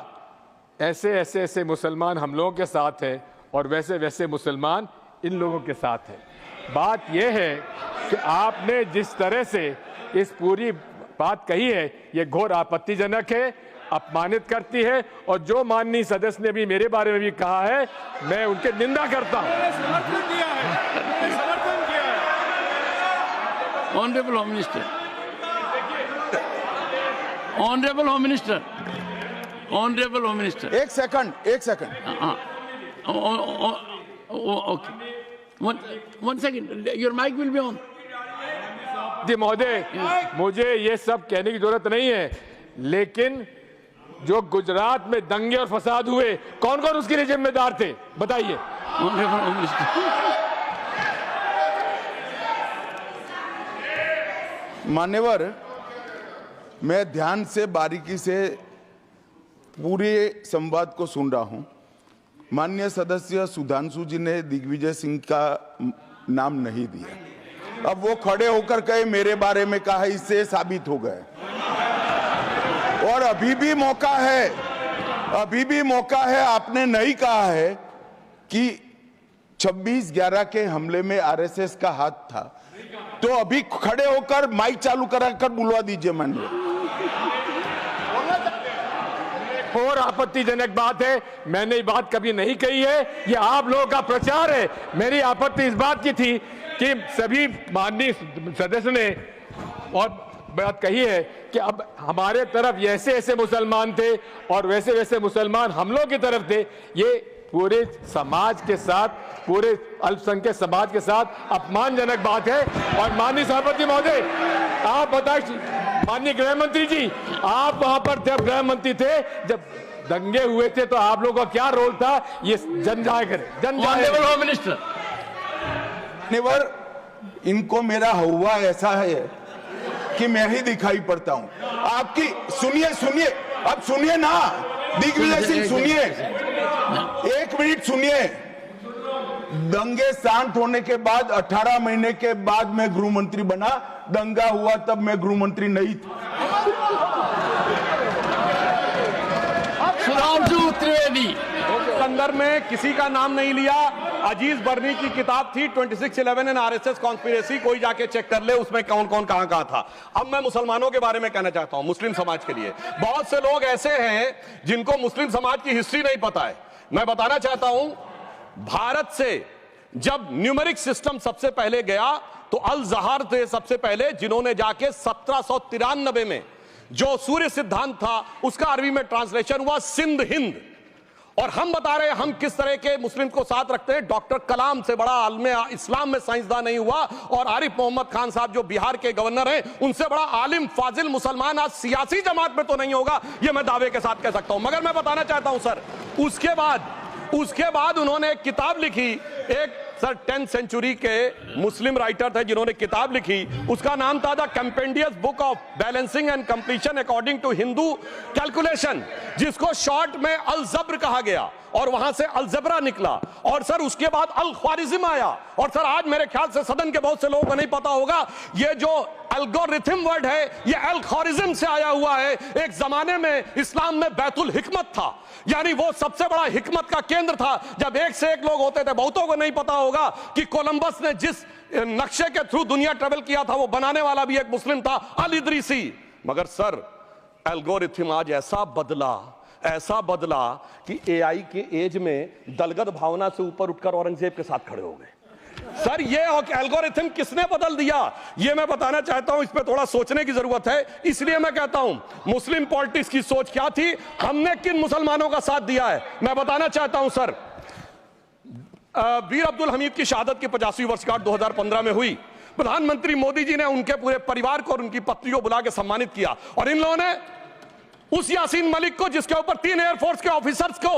ऐसे ऐसे ऐसे मुसलमान हम लोगों के साथ हैं और वैसे वैसे मुसलमान इन लोगों के साथ हैं। बात यह है कि आपने जिस तरह से इस पूरी बात कही है ये घोर आपत्तिजनक है, अपमानित करती है और जो माननीय सदस्य ने भी मेरे बारे में भी कहा है मैं उनके निंदा करता हूं। Honorable Home Minister. Honorable Home Minister. Honorable Home Minister. एक second. Okay. One second. Your mic will be on. महोदय, मुझे ये सब कहने की जरूरत नहीं है, लेकिन जो गुजरात में दंगे और फसाद हुए कौन कौन उसके लिए जिम्मेदार थे बताइए। Honorable Home Minister. मान्यवर, मैं ध्यान से बारीकी से पूरे संवाद को सुन रहा हूं। माननीय सदस्य सुधांशु जी ने दिग्विजय सिंह का नाम नहीं दिया। अब वो खड़े होकर कहे मेरे बारे में कहा, इससे साबित हो गए। और अभी भी मौका है। आपने नहीं कहा है कि 26/11 के हमले में आरएसएस का हाथ था, तो अभी खड़े होकर माइक चालू कराकर बुलवा दीजिए। माननीय, और आपत्तिजनक बात है, मैंने ये बात कभी नहीं कही है, ये आप लोगों का प्रचार है। मेरी आपत्ति इस बात की थी कि सभी माननीय सदस्य ने और बात कही है कि अब हमारे तरफ ऐसे ऐसे मुसलमान थे और वैसे वैसे मुसलमान हम लोग की तरफ थे। ये पूरे समाज के साथ, पूरे अल्पसंख्यक समाज के साथ अपमानजनक बात है। और माननीय सभापति महोदय, आप बताइए, माननीय गृह मंत्री जी, आप वहां पर थे, गृह मंत्री थे जब दंगे हुए थे, तो आप लोगों का क्या रोल था ये जन जाहिर करें। Honorable Minister. मान्यवर, इनको मेरा हुआ ऐसा है कि मैं ही दिखाई पड़ता हूं। आपकी सुनिए, अब सुनिए ना दिग्विजय सिंह, सुनिए, 1 मिनट सुनिए। दंगे शांत होने के बाद 18 महीने के बाद मैं गृह मंत्री बना। दंगा हुआ तब मैं गृह मंत्री नहीं था। सुधांशु त्रिवेदी। संदर्भ में किसी का नाम नहीं लिया। अजीज बर्नी की किताब थी 2611 एंड आरएसएस कॉन्स्पिरेसी, कोई जाके चेक कर ले उसमें कौन कौन कहां कहां था। अब मैं मुसलमानों के बारे में कहना चाहता हूं, मुस्लिम समाज के लिए बहुत से लोग ऐसे हैं जिनको मुस्लिम समाज की हिस्ट्री नहीं पता है। मैं बताना चाहता हूं, भारत से जब न्यूमेरिक सिस्टम सबसे पहले गया तो अल जहार थे सबसे पहले, जिन्होंने जाके 1793 में जो सूर्य सिद्धांत था उसका अरबी में ट्रांसलेशन हुआ सिंध हिंद। और हम बता रहे हैं हम किस तरह के मुस्लिम को साथ रखते हैं। डॉक्टर कलाम से बड़ा आलिम इस्लाम में साइंसदान नहीं हुआ, और आरिफ मोहम्मद खान साहब जो बिहार के गवर्नर हैं उनसे बड़ा आलिम फाजिल मुसलमान आज सियासी जमात में तो नहीं होगा, ये मैं दावे के साथ कह सकता हूं। मगर मैं बताना चाहता हूं सर, उसके बाद उन्होंने एक किताब लिखी, एक सर 10th सेंचुरी के मुस्लिम राइटर थे जिन्होंने किताब लिखी, उसका नाम था the compendious book of balancing and completion according to Hindu calculation, जिसको शॉर्ट में अल जब्र कहा गया, और वहां से अलजबरा निकला। और सर उसके बाद अल ख्वारिज्म आया। और सर आज मेरे ख्याल से सदन के बहुत से लोगों को नहीं पता होगा, ये जो एल्गोरिथम वर्ड है ये अल ख्वारिज्म से आया हुआ है। एक जमाने में इस्लाम में बैतुल हिकमत था, यानी वो सबसे बड़ा हिकमत का केंद्र था, जब एक से एक लोग होते थे। बहुतों को नहीं पता होगा कि कोलंबस ने जिस नक्शे के थ्रू दुनिया ट्रेवल किया था वो बनाने वाला भी एक मुस्लिम था, अल इदरीसी। मगर सर एल्गोरिथम आज ऐसा बदला कि एआई के एज में दलगत भावना से ऊपर उठकर औरंगजेब के साथ खड़े हो गए। सर ये एल्गोरिथम किसने बदल दिया, ये मैं बताना चाहता हूं, इस पे थोड़ा सोचने की जरूरत है। इसलिए मैं कहता हूं मुस्लिम पॉलिटिक्स की सोच क्या थी, हमने किन मुसलमानों का साथ दिया है, मैं बताना चाहता हूं सर। वीर अब्दुल हमीद की शहादत की 50वीं वर्षगांठ 2015 में हुई। प्रधानमंत्री मोदी जी ने उनके पूरे परिवार को और उनकी पत्नी को बुला के सम्मानित किया, और इन लोगों ने उस यासीन मलिक को, जिसके ऊपर 3 एयरफोर्स के ऑफिसर्स को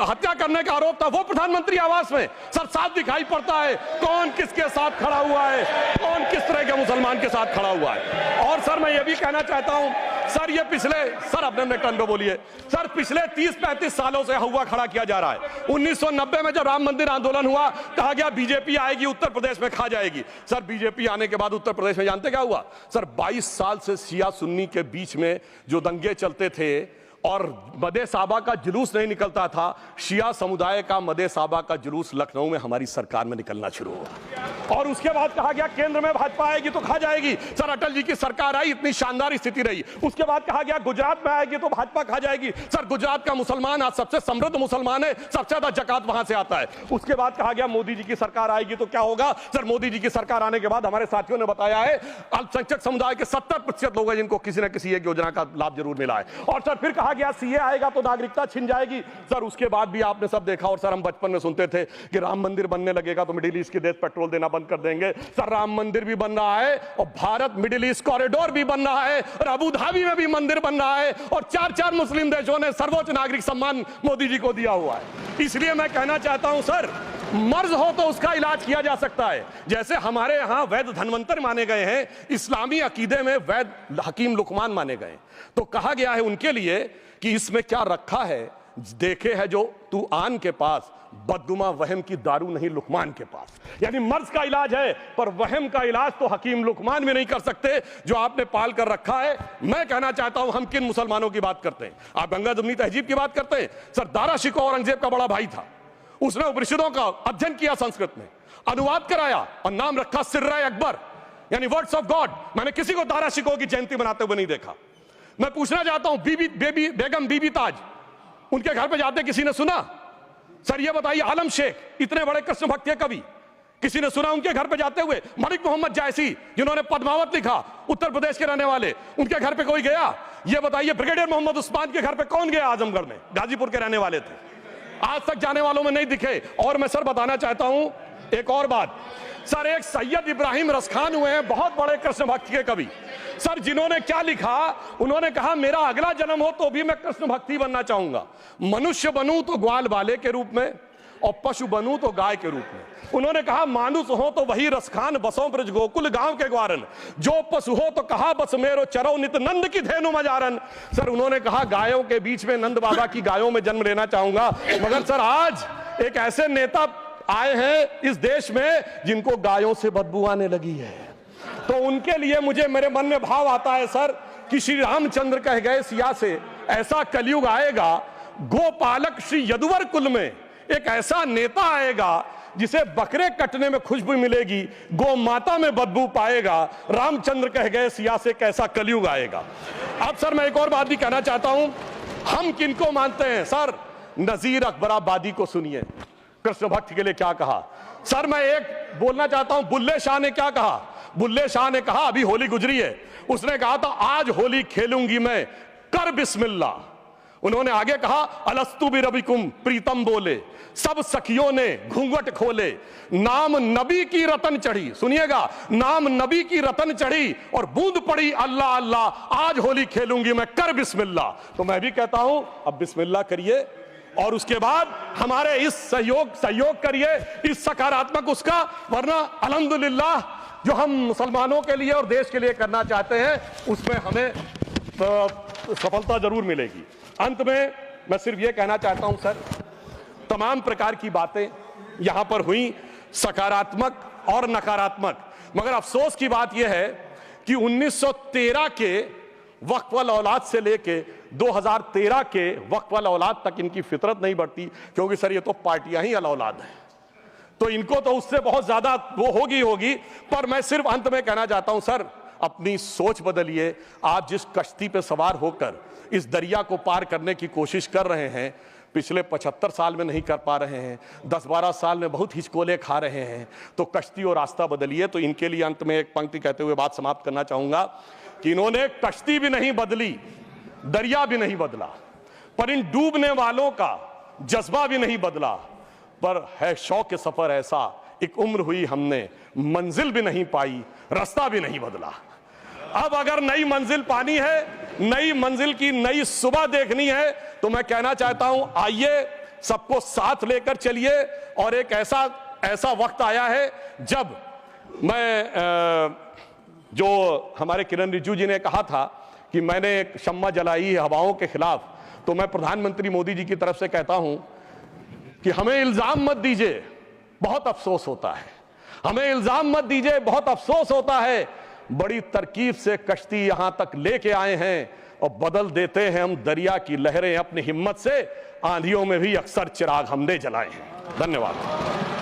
हत्या करने का आरोप था, वो प्रधानमंत्री आवास में। सर साफ दिखाई पड़ता है कौन किसके साथ खड़ा हुआ है, कौन किस तरह के मुसलमान के साथ खड़ा हुआ है। और सर मैं ये भी कहना चाहता हूं सर, ये सर अपने टर्न पे बोलिए सर, पिछले 30-35 सालों से हुआ खड़ा किया जा रहा है। 1990 में जब राम मंदिर आंदोलन हुआ, कहा गया बीजेपी आएगी उत्तर प्रदेश में खा जाएगी। सर बीजेपी आने के बाद उत्तर प्रदेश में जानते क्या हुआ सर, 22 साल से शिया सुन्नी के बीच में जो दंगे चलते थे और मदे साबा का जुलूस नहीं निकलता था, शिया समुदाय का मदे साबा का जुलूस लखनऊ में हमारी सरकार में निकलना शुरू हुआ। और उसके बाद कहा गया केंद्र में भाजपा आएगी तो खा जाएगी। सर अटल जी की सरकार आई, इतनी शानदार स्थिति रही। उसके बाद कहा गया गुजरात में आएगी तो भाजपा खा जाएगी। सर गुजरात का मुसलमान आज सबसे समृद्ध मुसलमान है, सबसे ज्यादा जकात वहां से आता है। उसके बाद कहा गया मोदी जी की सरकार आएगी तो क्या होगा। सर मोदी जी की सरकार आने के बाद हमारे साथियों ने बताया है अल्पसंख्यक समुदाय के 70% लोग हैं जिनको किसी न किसी एक योजना का लाभ जरूर मिला है। और सर फिर कहा गया सीए आएगा तो नागरिकता छिन जाएगी। सर उसके बाद भी आपने सब देखा, और सर हम बचपन में सुनते थे कि राम मंदिर बनने लगेगा तो मिडिल ईस्ट के देश पेट्रोल देना बंद कर देंगे। सर राम मंदिर भी बन रहा है, और भारत मिडिल ईस्ट कॉरिडोर भी बन रहा है, और अबू धाबी में भी मंदिर बन रहा है, और 4 मुस्लिम देशों ने सर्वोच्च नागरिक सम्मान मोदी जी को दिया हुआ है। इसलिए मैं कहना चाहता हूं सर, मर्ज हो तो उसका इलाज किया जा सकता है। जैसे हमारे यहां वैद धन्वंतर माने गए हैं, इस्लामी अकीदे में वैद हकीम लुकमान माने गए, तो कहा गया है उनके लिए कि इसमें क्या रखा है, देखे है जो तू आन के पास, बदगुमा वहम की दारू नहीं लुकमान के पास। यानी मर्ज का इलाज है, पर वहम का इलाज तो हकीम लुकमान भी नहीं कर सकते जो आपने पाल कर रखा है। मैं कहना चाहता हूं हम किन मुसलमानों की बात करते हैं, आप गंगा जमुनी तहजीब की बात करते हैं। सर दारा शिकोह औरंगजेब का बड़ा भाई था, उसने उपनिषदों का अध्ययन किया, संस्कृत में अनुवाद कराया और नाम रखा सिर्रा अकबर, यानी वर्ड्स ऑफ गॉड। मैंने किसी को दारा शिकोह की जयंती मनाते हुए नहीं देखा। मैं पूछना चाहता हूं बेगम बीबी ताज, उनके घर पे जाते किसी ने सुना? सर ये बताइए, आलम शेख इतने बड़े कृष्ण भक्त के कवि, किसी ने सुना उनके घर पे जाते हुए? मलिक मोहम्मद जायसी जिन्होंने पद्मावत लिखा, उत्तर प्रदेश के रहने वाले, उनके घर पे कोई गया? ये बताइए ब्रिगेडियर मोहम्मद उस्मान के घर पे कौन गया? आजमगढ़ में, गाजीपुर के रहने वाले थे, आज तक जाने वालों में नहीं दिखे। और मैं सर बताना चाहता हूं एक और बात, सर एक सैयद इब्राहिम रसखान हुए हैं, बहुत बड़े कृष्ण भक्त के कवि। सर जिन्होंने क्या लिखा, उन्होंने कहा मेरा अगला जन्म हो तो भी मैं कृष्ण भक्ति बनना चाहूंगा, मनुष्य बनूं तो ग्वाल बाले के रूप में, और पशु बनूं तो गाय के रूप में। उन्होंने कहा मानुस हो तो वही रसखान, बसों ब्रज गोकुल गांव के ग्वारन, जो पशु हो तो कहा बस मेरो चरो नित नंद की धेनु मजारन। सर उन्होंने कहा गायों के बीच में नंद बाबा की गायों में जन्म लेना चाहूंगा। मगर सर आज एक ऐसे नेता आए हैं इस देश में जिनको गायों से बदबू आने लगी है, तो उनके लिए मुझे मेरे मन में भाव आता है सर कि श्री रामचंद्र कह गए सिया से, ऐसा कलयुग आएगा गोपालक श्री यदुवर कुल में एक ऐसा नेता आएगा जिसे बकरे कटने में खुशबू मिलेगी, गौ माता में बदबू पाएगा। रामचंद्र कह गए सिया से कैसा कलयुग आएगा। अब सर मैं एक और बात भी कहना चाहता हूं, हम किनको मानते हैं सर? नजीर अकबराबादी को सुनिए, कृष्ण भक्त के लिए क्या कहा। सर मैं एक बोलना चाहता हूं, बुल्ले शाह ने क्या कहा? बुल्ले शाह ने कहा, अभी होली गुजरी है, उसने कहा था आज होली खेलूंगी मैं, कर बिस्मिल्लाह। उन्होंने आगे कहा, अलस्तु बिरबिकुम, प्रीतम बोले, सब सखियों ने घूंघट खोले, नाम नबी की रतन चढ़ी, सुनिएगा, नाम नबी की रतन चढ़ी और बूंद पड़ी अल्लाह अल्लाह, आज होली खेलूंगी मैं, कर बिस्मिल्लाह। तो मैं भी कहता हूं अब बिस्मिल्लाह करिए और उसके बाद हमारे इस सहयोग करिए, इस सकारात्मक उसका, वरना अल्हम्दुलिल्लाह जो हम मुसलमानों के लिए और देश के लिए करना चाहते हैं उसमें हमें सफलता जरूर मिलेगी। अंत में मैं सिर्फ यह कहना चाहता हूं सर, तमाम प्रकार की बातें यहां पर हुई, सकारात्मक और नकारात्मक, मगर अफसोस की बात यह है कि 1913 के वक्फ वाल औलाद से लेके 2013 के वक्फ वाल औलाद तक इनकी फितरत नहीं बढ़ती, क्योंकि सर ये तो पार्टियां ही अल औलाद हैं, तो इनको तो उससे बहुत ज्यादा वो होगी। पर मैं सिर्फ अंत में कहना चाहता हूं सर, अपनी सोच बदलिए। आप जिस कश्ती पे सवार होकर इस दरिया को पार करने की कोशिश कर रहे हैं, पिछले 75 साल में नहीं कर पा रहे हैं, 10-12 साल में बहुत हिचकोले खा रहे हैं, तो कश्ती और रास्ता बदलिए। तो इनके लिए अंत में एक पंक्ति कहते हुए बात समाप्त करना चाहूंगा कि इन्होंने कश्ती भी नहीं बदली, दरिया भी नहीं बदला, पर इन डूबने वालों का जज्बा भी नहीं बदला, पर है शौक सफर ऐसा, एक उम्र हुई हमने, मंजिल भी नहीं पाई, रास्ता भी नहीं बदला। अब अगर नई मंजिल पानी है, नई मंजिल की नई सुबह देखनी है, तो मैं कहना चाहता हूं आइए सबको साथ लेकर चलिए। और एक ऐसा वक्त आया है जब मैं जो हमारे किरण रिजिजू जी ने कहा था कि मैंने एक शम्मा जलाई हवाओं के खिलाफ, तो मैं प्रधानमंत्री मोदी जी की तरफ से कहता हूं कि हमें इल्जाम मत दीजिए, बहुत अफसोस होता है, हमें इल्जाम मत दीजिए, बहुत अफसोस होता है। बड़ी तरकीब से कश्ती यहां तक लेके आए हैं और बदल देते हैं हम दरिया की लहरें अपनी हिम्मत से, आंधियों में भी अक्सर चिराग हमने जलाए हैं। धन्यवाद।